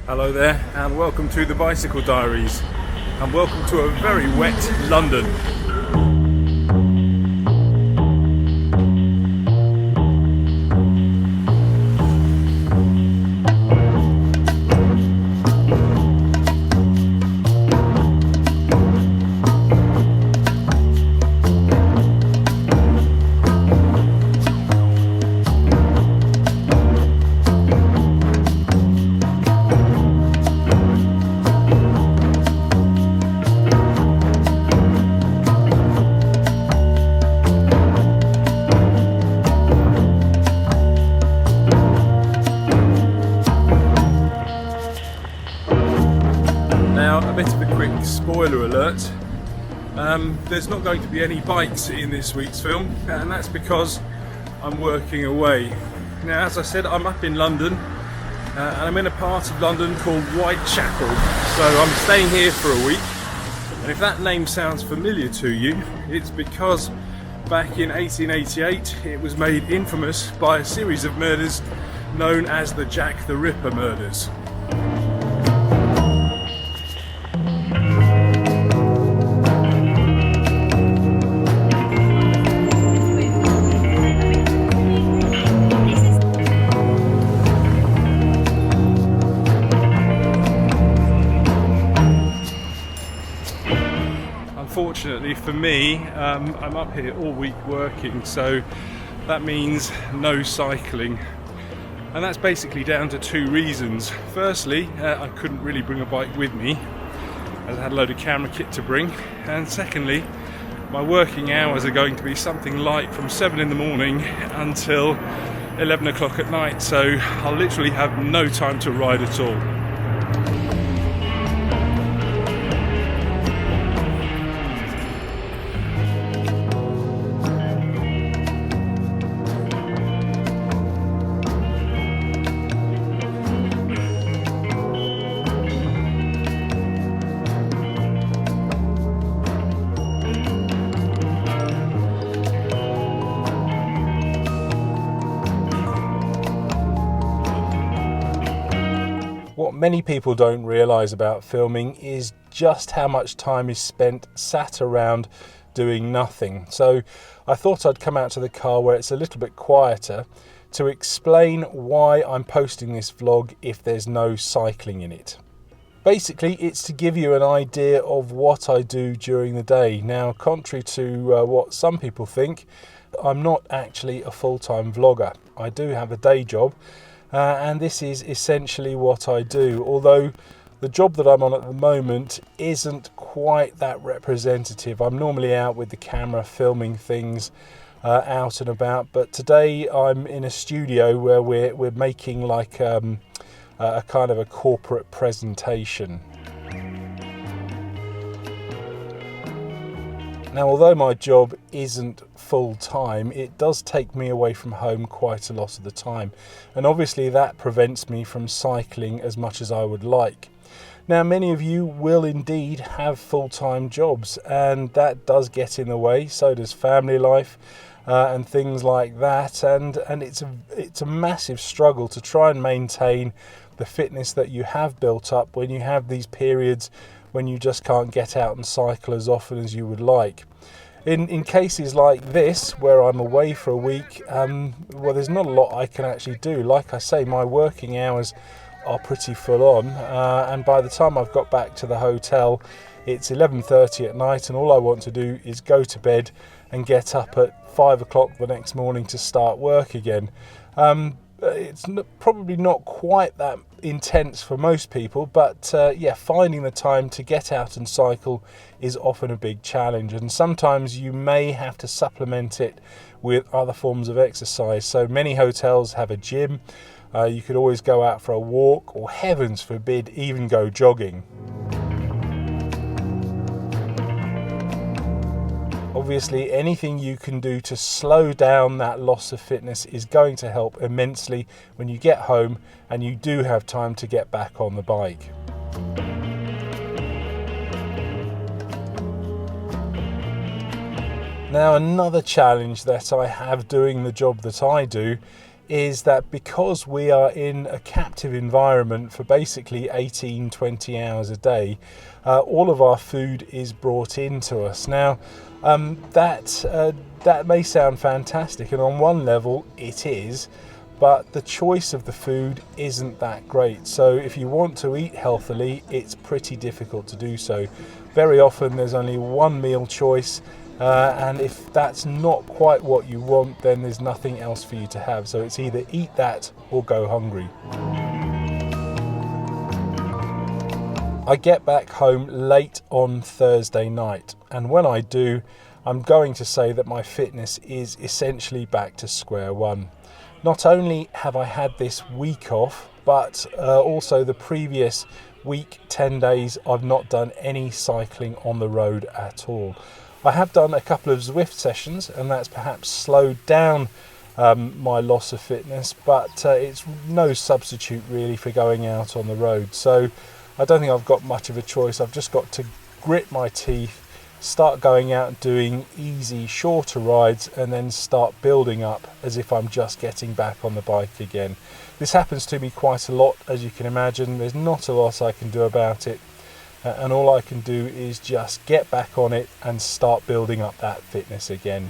Hello there, and welcome to the Bicycle Diaries, and welcome to a very wet London. Now, a bit of a quick spoiler alert. There's not going to be any bikes in this week's film, and that's because I'm working away. Now, as I said, I'm up in London, and I'm in a part of London called Whitechapel. So I'm staying here for a week, and if that name sounds familiar to you, it's because back in 1888 it was made infamous by a series of murders known as the Jack the Ripper murders. Unfortunately for me, I'm up here all week working, so that means no cycling, and that's basically down to two reasons. Firstly, I couldn't really bring a bike with me as I had a load of camera kit to bring, and secondly, my working hours are going to be something like from 7 in the morning until 11 o'clock at night, so I'll literally have no time to ride at all. What many people don't realise about filming is just how much time is spent sat around doing nothing. So I thought I'd come out to the car where it's a little bit quieter to explain why I'm posting this vlog if there's no cycling in it. Basically, it's to give you an idea of what I do during the day. Now, contrary to what some people think, I'm not actually a full-time vlogger. I do have a day job. And this is essentially what I do, although the job that I'm on at the moment isn't quite that representative. I'm normally out with the camera filming things out and about, but today I'm in a studio where we're making like a kind of a corporate presentation. Now, although my job isn't full-time, it does take me away from home quite a lot of the time. And obviously that prevents me from cycling as much as I would like. Now, many of you will indeed have full-time jobs, and that does get in the way. So does family life and things like that. And it's a massive struggle to try and maintain the fitness that you have built up when you have these periods when you just can't get out and cycle as often as you would like. In cases like this, where I'm away for a week, well, there's not a lot I can actually do. Like I say, my working hours are pretty full on, and by the time I've got back to the hotel, it's 11:30 at night, and all I want to do is go to bed and get up at 5 o'clock the next morning to start work again. It's probably not quite that intense for most people, but yeah, finding the time to get out and cycle is often a big challenge, and sometimes you may have to supplement it with other forms of exercise. So many hotels have a gym. You could always go out for a walk, or heavens forbid, even go jogging. Obviously, anything you can do to slow down that loss of fitness is going to help immensely when you get home and you do have time to get back on the bike. Now, another challenge that I have doing the job that I do is that because we are in a captive environment for basically 18-20 hours a day, all of our food is brought into us. Now that may sound fantastic, and on one level it is, but the choice of the food isn't that great. So if you want to eat healthily, it's pretty difficult to do so. Very often there's only one meal choice, and if that's not quite what you want, then there's nothing else for you to have. So it's either eat that or go hungry. I get back home late on Thursday night, and when I do, I'm going to say that my fitness is essentially back to square one. Not only have I had this week off, but also the previous week, 10 days, I've not done any cycling on the road at all. I have done a couple of Zwift sessions, and that's perhaps slowed down my loss of fitness, but it's no substitute really for going out on the road. So I don't think I've got much of a choice. I've just got to grit my teeth, start going out and doing easy, shorter rides, and then start building up as if I'm just getting back on the bike again. This happens to me quite a lot, as you can imagine. There's not a lot I can do about it, and all I can do is just get back on it and start building up that fitness again.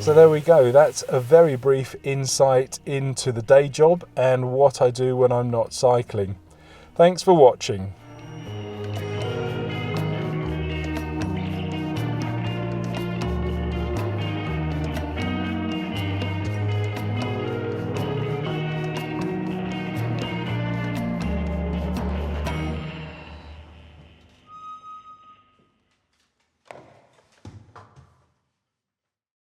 So there we go, that's a very brief insight into the day job and what I do when I'm not cycling. Thanks for watching.